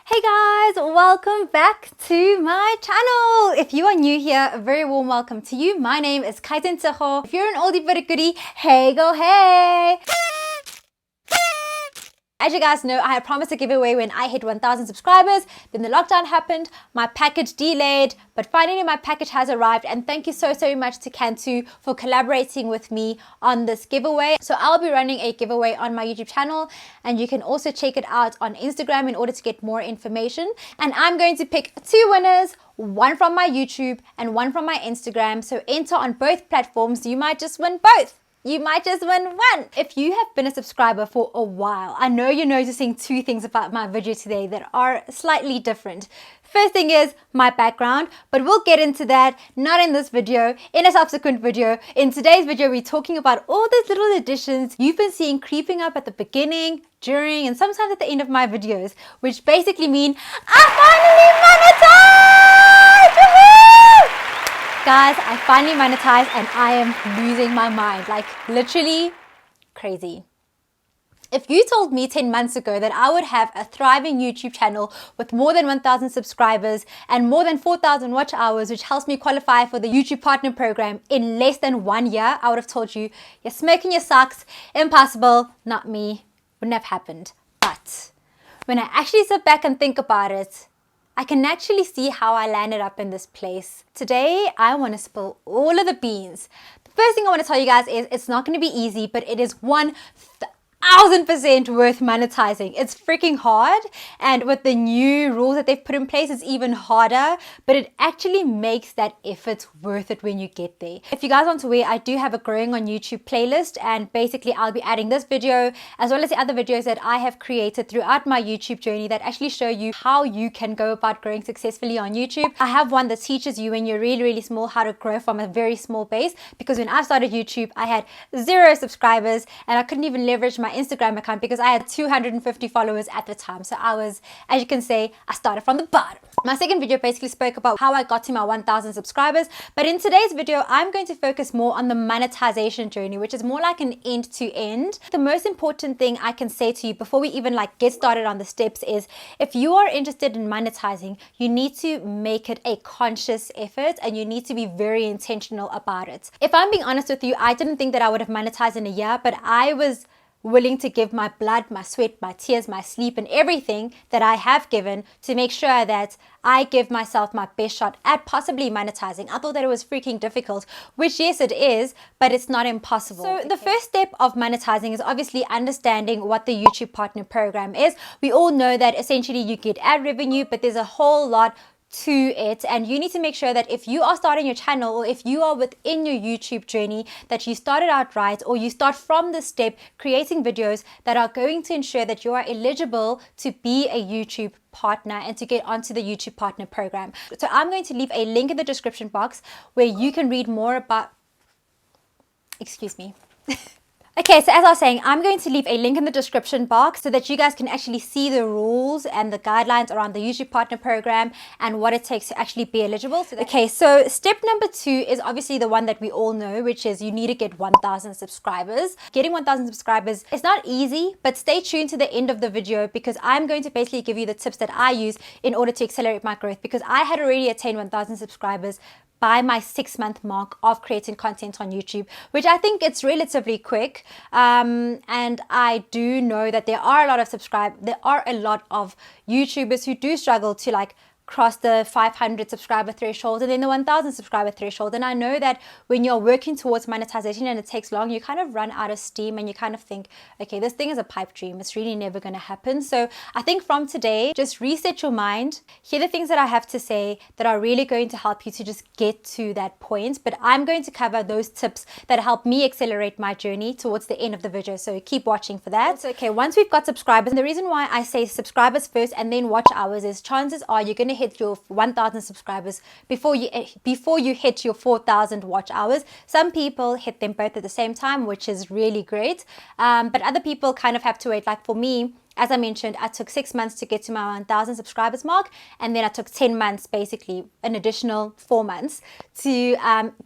Hey guys, welcome back to my channel. If you are new here, a very warm welcome to you. My name is KAIZENTSHEGO. If you're an oldie but a goodie, hey go hey! As you guys know, I had promised a giveaway when I hit 1,000 subscribers. Then the lockdown happened, my package delayed, but finally my package has arrived. And thank you so much to Cantu for collaborating with me on this giveaway. So I'll be running a giveaway on my YouTube channel, and you can also check it out on Instagram in order to get more information. And I'm going to pick two winners, one from my YouTube and one from my Instagram. So enter on both platforms. You might just win both. You might just win one. If you have been a subscriber for a while, I know you're noticing two things about my video today that are slightly different. First thing is my background, but we'll get into that not in this video, in a subsequent video. In today's video, we're talking about all these little additions you've been seeing creeping up at the beginning, during, and sometimes at the end of my videos, which basically mean I finally monetized! Woohoo! Guys, I finally monetized and I am losing my mind, like literally crazy. If you told me 10 months ago that I would have a thriving YouTube channel with more than 1,000 subscribers and more than 4,000 watch hours, which helps me qualify for the YouTube Partner Program in less than 1 year, I would have told you, you're smoking your socks, impossible, not me, wouldn't have happened. But when I actually sit back and think about it, I can actually see how I landed up in this place. Today, I want to spill all of the beans. The first thing I want to tell you guys is it's not going to be easy, but it is 1,000% worth monetizing. It's freaking hard, and with the new rules that they've put in place, it's even harder, but it actually makes that effort worth it when you get there. If you guys aren't aware, I do have a Growing on YouTube playlist, and basically I'll be adding this video as well as the other videos that I have created throughout my YouTube journey that actually show you how you can go about growing successfully on YouTube. I have one that teaches you when you're really small how to grow from a very small base, because when I started YouTube, I had 0 subscribers and I couldn't even leverage my Instagram account because I had 250 followers at the time. So I was, as you can say, I started from the bottom. My second video basically spoke about how I got to my 1,000 subscribers. But in today's video, I'm going to focus more on the monetization journey, which is more like an end to end. The most important thing I can say to you before we even get started on the steps is if you are interested in monetizing, you need to make it a conscious effort and you need to be very intentional about it. If I'm being honest with you, I didn't think that I would have monetized in a year, but I was willing to give my blood, my sweat, my tears, my sleep, and everything that I have given to make sure that I give myself my best shot at possibly monetizing. I thought that it was freaking difficult, which yes it is, but it's not impossible. So the first step of monetizing is obviously understanding what the YouTube Partner Program is. We all know that essentially you get ad revenue, but there's a whole lot to it, and you need to make sure that if you are starting your channel or if you are within your YouTube journey, that you started out right, or you start from this step creating videos that are going to ensure that you are eligible to be a YouTube partner and to get onto the YouTube Partner Program. So I'm going to leave a link in the description box where you can read more about, excuse me. Okay, so as I was saying, I'm going to leave a link in the description box so that you guys can actually see the rules and the guidelines around the YouTube Partner Program and what it takes to actually be eligible. Okay, so step number 2 is obviously the one that we all know, which is you need to get 1,000 subscribers. Getting 1,000 subscribers is not easy, but stay tuned to the end of the video because I'm going to basically give you the tips that I use in order to accelerate my growth, because I had already attained 1,000 subscribers by my 6-month mark of creating content on YouTube, which I think it's relatively quick. And I do know that there are a lot of YouTubers who do struggle to cross the 500 subscriber threshold and then the 1,000 subscriber threshold. And I know that when you're working towards monetization and it takes long, you kind of run out of steam and you kind of think, okay, this thing is a pipe dream. It's really never going to happen. So I think from today, just reset your mind. Hear the things that I have to say that are really going to help you to just get to that point. But I'm going to cover those tips that help me accelerate my journey towards the end of the video. So keep watching for that. So, okay, once we've got subscribers, and the reason why I say subscribers first and then watch hours is chances are you're going to hit your 1,000 subscribers before you hit your 4,000 watch hours. Some people hit them both at the same time, which is really great, but other people kind of have to wait. Like for me, as I mentioned, I took 6 months to get to my 1,000 subscribers mark, and then I took 10 months, basically an additional 4 months to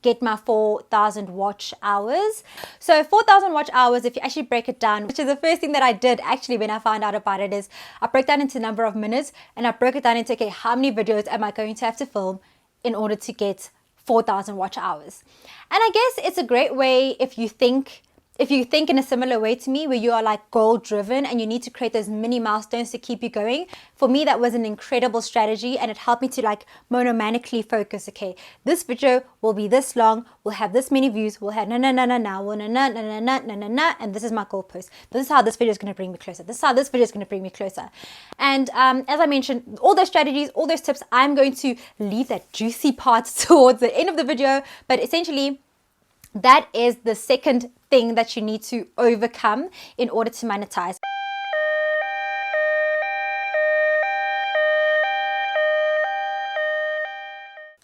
get my 4,000 watch hours. So 4,000 watch hours, if you actually break it down, which is the first thing that I did actually when I found out about it, is I broke down into number of minutes, and I broke it down into, okay, how many videos am I going to have to film in order to get 4,000 watch hours. And I guess it's a great way if you think in a similar way to me, where you are like goal driven and you need to create those mini milestones to keep you going. For me, that was an incredible strategy, and it helped me to like monomanically focus. Okay, this video will be this long, we'll have this many views, we'll have and this is my goalpost. This is how this video is going to bring me closer. This is how this video is going to bring me closer. And as I mentioned, all those strategies, all those tips, I'm going to leave that juicy part towards the end of the video. But essentially, that is the second thing that you need to overcome in order to monetize.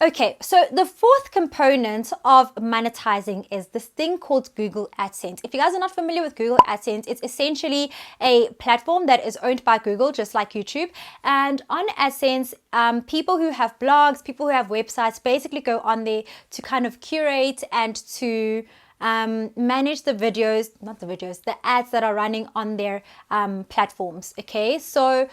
Okay, so the fourth component of monetizing is this thing called Google AdSense. If you guys are not familiar with Google AdSense, it's essentially a platform that is owned by Google, just like YouTube. And on AdSense, people who have blogs, people who have websites, basically go on there to kind of curate and to manage the ads that are running on their platforms. Okay, so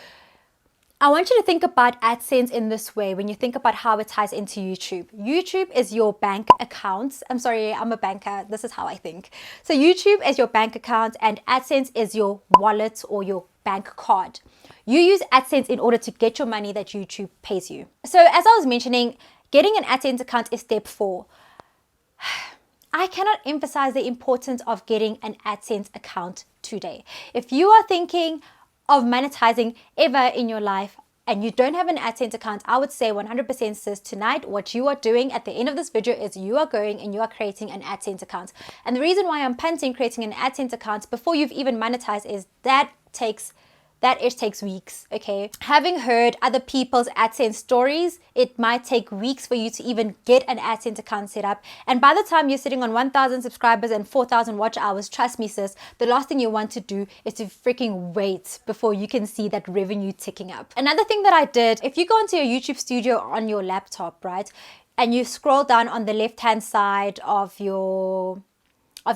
I want you to think about AdSense in this way when you think about how it ties into YouTube. YouTube is your bank account. I'm sorry, I'm a banker. This is how I think. So YouTube is your bank account, and AdSense is your wallet or your bank card. You use AdSense in order to get your money that YouTube pays you. So as I was mentioning, getting an AdSense account is step 4. I cannot emphasize the importance of getting an AdSense account today. If you are thinking of monetizing ever in your life and you don't have an AdSense account, I would say 100% sis, tonight what you are doing at the end of this video is you are going and you are creating an AdSense account. And the reason why I'm punting creating an AdSense account before you've even monetized is that it takes weeks, okay? Having heard other people's AdSense stories, it might take weeks for you to even get an AdSense account set up. And by the time you're sitting on 1,000 subscribers and 4,000 watch hours, trust me sis, the last thing you want to do is to freaking wait before you can see that revenue ticking up. Another thing that I did, if you go into your YouTube studio on your laptop, right? And you scroll down on the left-hand side of your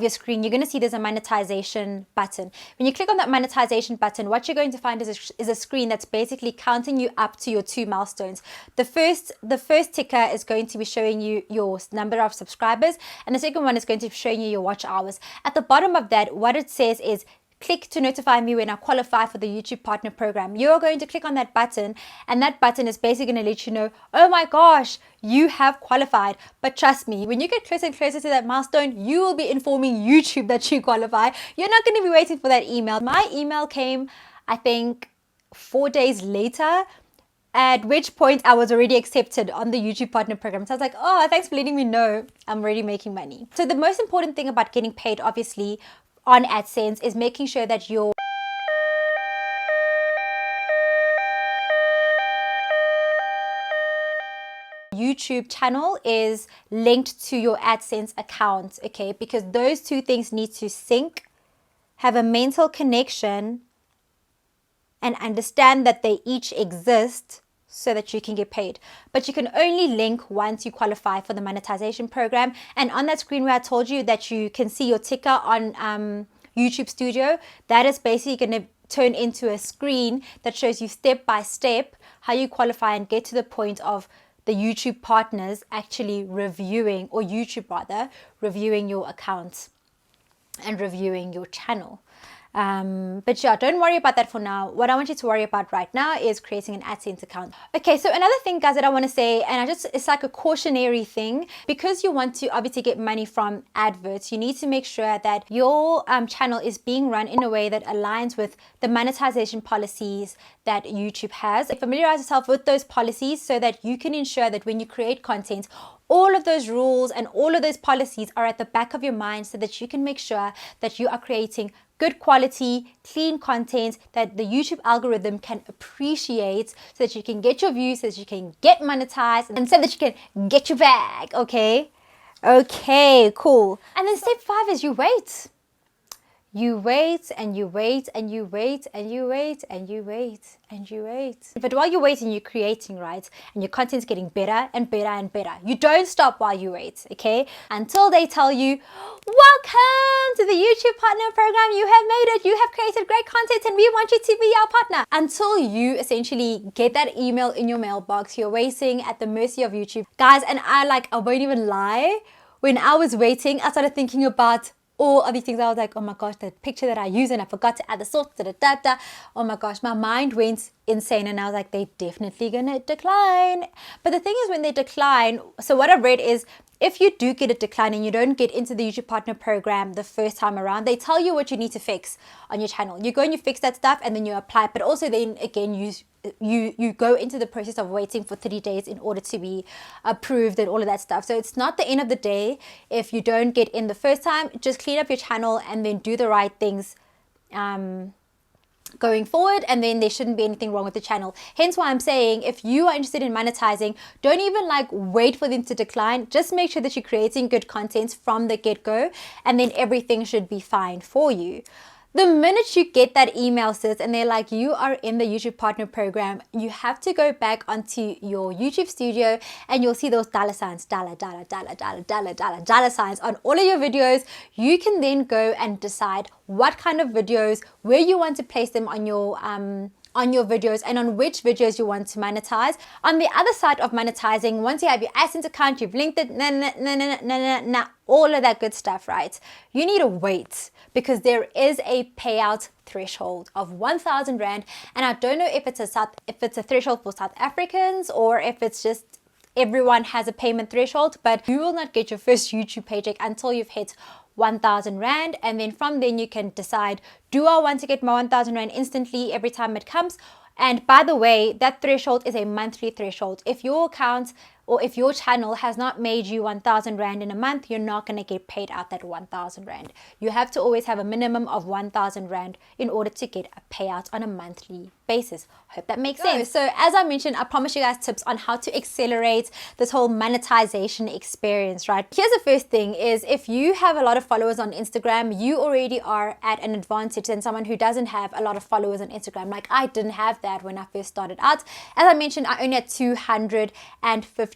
screen, you're going to see there's a monetization button. When you click on that monetization button, what you're going to find is a screen that's basically counting you up to your 2 milestones. The first ticker is going to be showing you your number of subscribers, and the second one is going to be showing you your watch hours. At the bottom of that, what it says is, click to notify me when I qualify for the YouTube Partner Program. You're going to click on that button, and that button is basically going to let you know, oh my gosh, you have qualified. But trust me, when you get closer and closer to that milestone, you will be informing YouTube that you qualify. You're not going to be waiting for that email. My email came, I think, 4 days later, at which point I was already accepted on the YouTube Partner Program. So I was like, oh, thanks for letting me know I'm already making money. So the most important thing about getting paid, obviously, on AdSense is making sure that your YouTube channel is linked to your AdSense account, okay? Because those two things need to sync, have a mental connection, and understand that they each exist so that you can get paid. But you can only link once you qualify for the monetization program. And on that screen where I told you that you can see your ticker on YouTube Studio, that is basically going to turn into a screen that shows you step by step how you qualify and get to the point of the YouTube partners actually reviewing, or YouTube rather, reviewing your account and reviewing your channel. But yeah, don't worry about that for now. What I want you to worry about right now is creating an AdSense account. Okay, so another thing, guys, that I want to say, and it's like a cautionary thing, because you want to obviously get money from adverts, you need to make sure that your channel is being run in a way that aligns with the monetization policies that YouTube has. Familiarize yourself with those policies so that you can ensure that when you create content, all of those rules and all of those policies are at the back of your mind, so that you can make sure that you are creating good quality, clean content that the YouTube algorithm can appreciate, so that you can get your views, so that you can get monetized, and so that you can get your bag, okay? Okay, cool. And then step 5 is you wait. You wait and you wait and you wait and you wait and you wait and you wait. But while you're waiting, you're creating, right? And your content's getting better and better and better. You don't stop while you wait, okay? Until they tell you, welcome to the YouTube Partner Program. You have made it. You have created great content and we want you to be our partner. Until you essentially get that email in your mailbox, you're waiting at the mercy of YouTube. Guys, and I won't even lie. When I was waiting, I started thinking about all of these things. I was like, oh my gosh, the picture that I used and I forgot to add the sauce, oh my gosh, my mind went insane. And I was like, they're definitely gonna decline. But the thing is, when they decline, so what I've read is, if you do get a decline and you don't get into the YouTube Partner Program the first time around, they tell you what you need to fix on your channel. You go and you fix that stuff and then you apply. But also then again, you go into the process of waiting for 30 days in order to be approved and all of that stuff. So it's not the end of the day if you don't get in the first time. Just clean up your channel and then do the right things going forward, and then there shouldn't be anything wrong with the channel. Hence why I'm saying, if you are interested in monetizing, don't even wait for them to decline. Just make sure that you're creating good content from the get-go, and then everything should be fine for you. The minute you get that email, sis, and they're like, you are in the YouTube Partner Program, you have to go back onto your YouTube studio and you'll see those dollar signs, dollar signs on all of your videos. You can then go and decide what kind of videos, where you want to place them on your videos, and on which videos you want to monetize. On the other side of monetizing, once you have your AdSense account, you've linked it, all of that good stuff, right? You need to wait, because there is a payout threshold of 1,000 Rand. And I don't know if it's a threshold for South Africans or if it's just everyone has a payment threshold, but you will not get your first YouTube paycheck until you've hit 1,000 Rand. And then from then you can decide, do I want to get my 1,000 Rand instantly every time it comes? And by the way, that threshold is a monthly threshold. If your account or if your channel has not made you 1,000 Rand in a month, you're not going to get paid out that 1,000 Rand. You have to always have a minimum of 1,000 Rand in order to get a payout on a monthly basis. Hope that makes sense. So as I mentioned, I promised you guys tips on how to accelerate this whole monetization experience, right? Here's the first thing is, if you have a lot of followers on Instagram, you already are at an advantage than someone who doesn't have a lot of followers on Instagram. Like, I didn't have that when I first started out. As I mentioned, I only had 250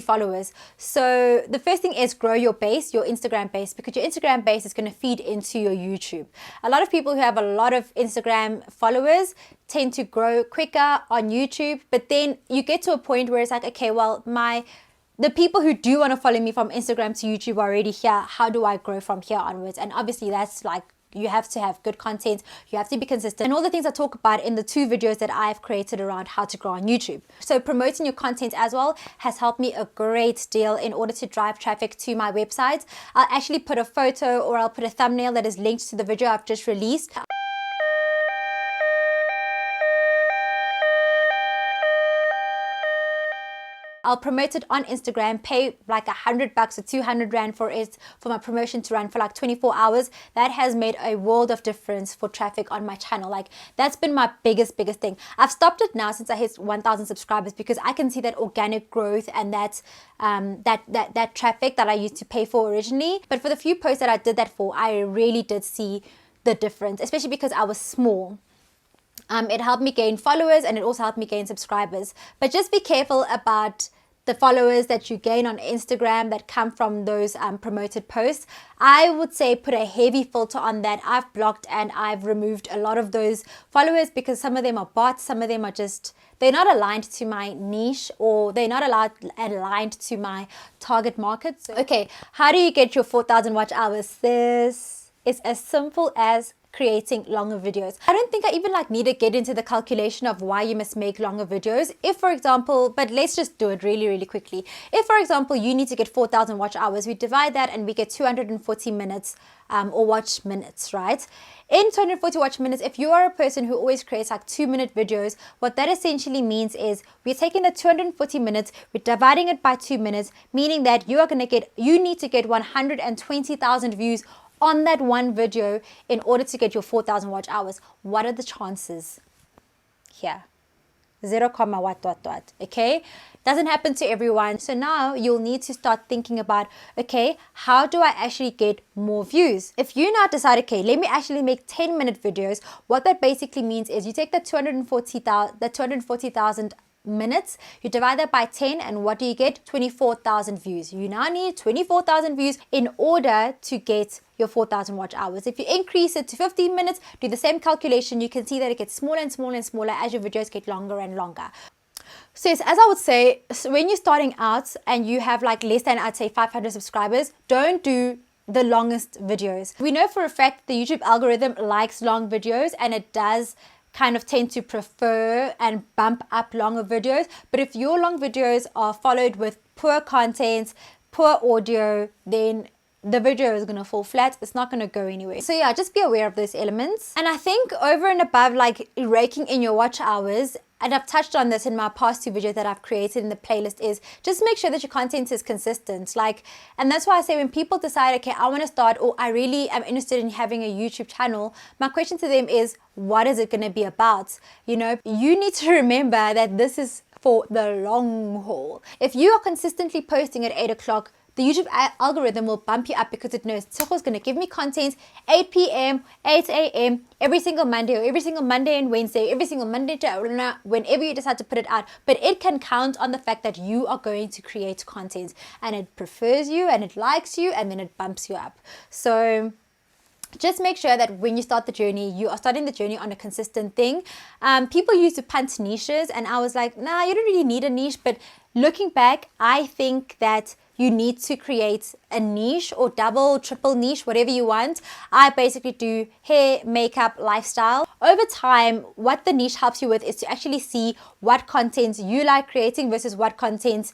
followers. So the first thing is grow your base, your Instagram base, because your Instagram base is going to feed into your YouTube. A lot of people who have a lot of Instagram followers tend to grow quicker on YouTube, but then you get to a point where it's like, okay, well, the people who do want to follow me from Instagram to YouTube are already here. How do I grow from here onwards? And obviously that's you have to have good content, you have to be consistent, and all the things I talk about in the 2 videos that I've created around how to grow on YouTube. So promoting your content as well has helped me a great deal in order to drive traffic to my website. I'll actually put a photo, or I'll put a thumbnail that is linked to the video I've just released. I'll promote it on Instagram, pay like $100 or 200 Rand for my promotion to run for like 24 hours. That has made a world of difference for traffic on my channel. Like, that's been my biggest thing. I've stopped it now since I hit 1,000 subscribers, because I can see that organic growth and that traffic that I used to pay for originally. But for the few posts that I did that for, I really did see the difference, especially because I was small. It helped me gain followers, and it also helped me gain subscribers. But just be careful about the followers that you gain on Instagram that come from those promoted posts. I would say put a heavy filter on that. I've blocked and I've removed a lot of those followers, because some of them are bots, some of them are just, they're not aligned to my niche, or they're not aligned to my target market. So, okay, how do you get your 4,000 watch hours? This is as simple as creating longer videos. I don't think I even need to get into the calculation of why you must make longer videos. If, for example, but let's just do it really quickly. If, for example, you need to get 4,000 watch hours, we divide that and we get 240 minutes or watch minutes, right? In 240 watch minutes, if you are a person who always creates like 2-minute videos, what that essentially means is we're taking the 240 minutes, we're dividing it by 2 minutes, meaning that you need to get 120,000 views on that one video in order to get your 4,000 watch hours. What are the chances here? 0, what, okay? Doesn't happen to everyone. So now you'll need to start thinking about, okay, how do I actually get more views? If you now decide, okay, let me actually make 10-minute videos, what that basically means is you take the 240,000 minutes, you divide that by 10, and what do you get? 24,000 views. You now need 24,000 views in order to get your 4,000 watch hours. If you increase it to 15 minutes, do the same calculation, you can see that it gets smaller and smaller and smaller as your videos get longer and longer. So yes, as I would say, when you're starting out and you have like less than, I'd say, 500 subscribers, don't do the longest videos. We know for a fact the YouTube algorithm likes long videos, and it does kind of tend to prefer and bump up longer videos. But if your long videos are followed with poor content, poor audio, then the video is going to fall flat. It's not going to go anywhere. So yeah, just be aware of those elements. And I think over and above like raking in your watch hours, and I've touched on this in my past 2 videos that I've created in the playlist, is just make sure that your content is consistent. Like, and that's why I say when people decide, okay, I want to start, or I really am interested in having a YouTube channel, my question to them is, what is it going to be about? You know, you need to remember that this is for the long haul. If you are consistently posting at 8 o'clock, the YouTube algorithm will bump you up because it knows Tshego is going to give me content 8 p.m., 8 a.m. every single Monday, or every single Monday and Wednesday, every single Monday to whenever you decide to put it out. But it can count on the fact that you are going to create content, and it prefers you and it likes you, and then it bumps you up. So just make sure that when you start the journey, you are starting the journey on a consistent thing. People used to punt niches, and I was like, nah, you don't really need a niche. But looking back, I think that you need to create a niche, or double, triple niche, whatever you want. I basically do hair, makeup, lifestyle. Over time, what the niche helps you with is to actually see what content you like creating versus what content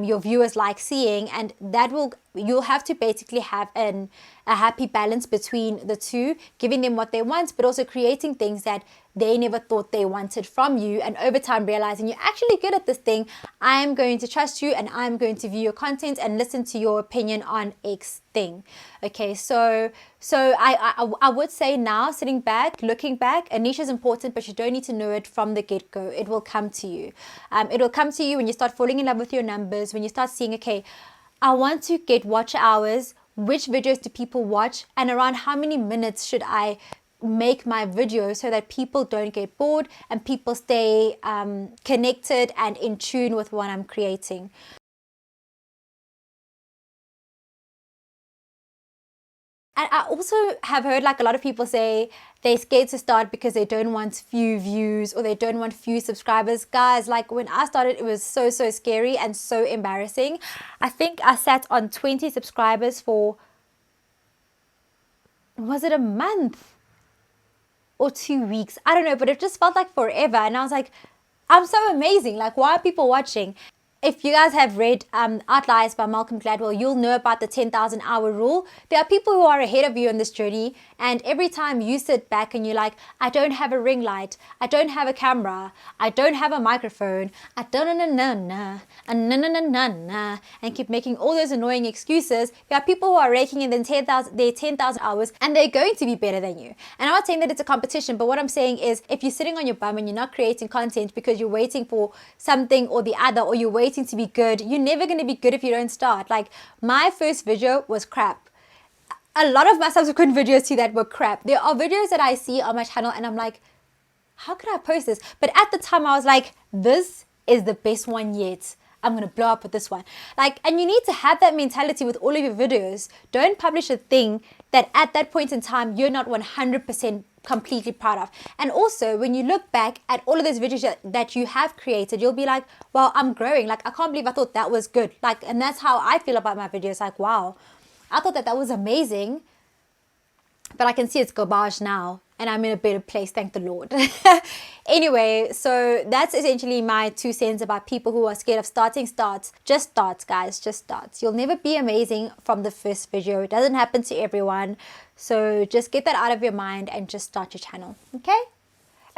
your viewers like seeing, and that will, you'll have to basically have a happy balance between the two, giving them what they want, but also creating things that they never thought they wanted from you. And over time realizing you're actually good at this thing, I'm going to trust you, and I'm going to view your content and listen to your opinion on X thing. Okay, so I would say now, sitting back, looking back, a niche is important, but you don't need to know it from the get-go. It will come to you. It will come to you when you start falling in love with your numbers, when you start seeing, okay, I want to get watch hours. Which videos do people watch, and around how many minutes should I make my videos so that people don't get bored and people stay connected and in tune with what I'm creating. And I also have heard like a lot of people say they're scared to start because they don't want few views, or they don't want few subscribers. Guys, like when I started, it was so scary and so embarrassing. I think I sat on 20 subscribers for, was it a month or 2 weeks? I don't know, but it just felt like forever. And I was like, I'm so amazing. Like, why are people watching? If you guys have read Outliers by Malcolm Gladwell, you'll know about the 10,000 hour rule. There are people who are ahead of you on this journey, and every time you sit back and you're like, I don't have a ring light, I don't have a camera, I don't have a microphone, I don't and keep making all those annoying excuses, there are people who are raking in their 10,000 hours, and they're going to be better than you. And I'm not saying that it's a competition, but what I'm saying is, if you're sitting on your bum and you're not creating content because you're waiting for something or the other, or you're waiting to be good, you're never going to be good if you don't start. Like, my first video was crap. A lot of my subsequent videos to that were crap. There are videos that I see on my channel and I'm like, how could I post this? But at the time I was like, this is the best one yet. I'm going to blow up with this one. Like, and you need to have that mentality with all of your videos. Don't publish a thing that at that point in time you're not 100% completely proud of. And also, when you look back at all of those videos that you have created, you'll be like, well, I'm growing. Like, I can't believe I thought that was good. Like, and that's how I feel about my videos. Like, wow, I thought that was amazing, but I can see it's garbage now, and I'm in a better place, thank the Lord. Anyway, so that's essentially my 2 cents about people who are scared of starting. Just start, guys, just start. You'll never be amazing from the first video. It doesn't happen to everyone. So just get that out of your mind and just start your channel, okay?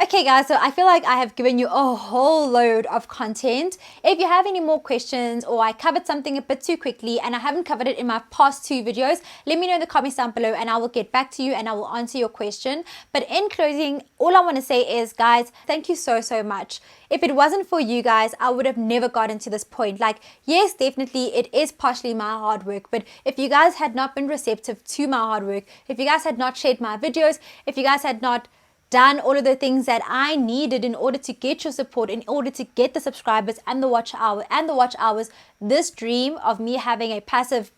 Okay guys, so I feel like I have given you a whole load of content. If you have any more questions or I covered something a bit too quickly and I haven't covered it in my past 2 videos, let me know in the comments down below and I will get back to you and I will answer your question. But in closing, all I want to say is, guys, thank you so much. If it wasn't for you guys, I would have never gotten to this point. Like, yes, definitely it is partially my hard work, but if you guys had not been receptive to my hard work, if you guys had not shared my videos, if you guys had not done all of the things that I needed in order to get your support, in order to get the subscribers and the watch hours, this dream of me having a passive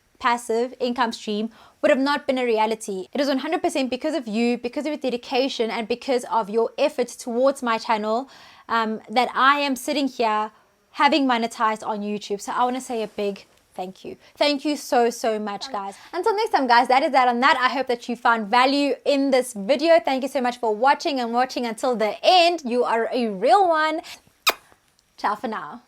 income stream would have not been a reality. It is 100% because of you, because of your dedication, and because of your efforts towards my channel that I am sitting here having monetized on YouTube. So I want to say a big thank you. Thank you so much, guys. Until next time, guys, that is that on that. I hope that you found value in this video. Thank you so much for watching and watching until the end. You are a real one. Ciao for now.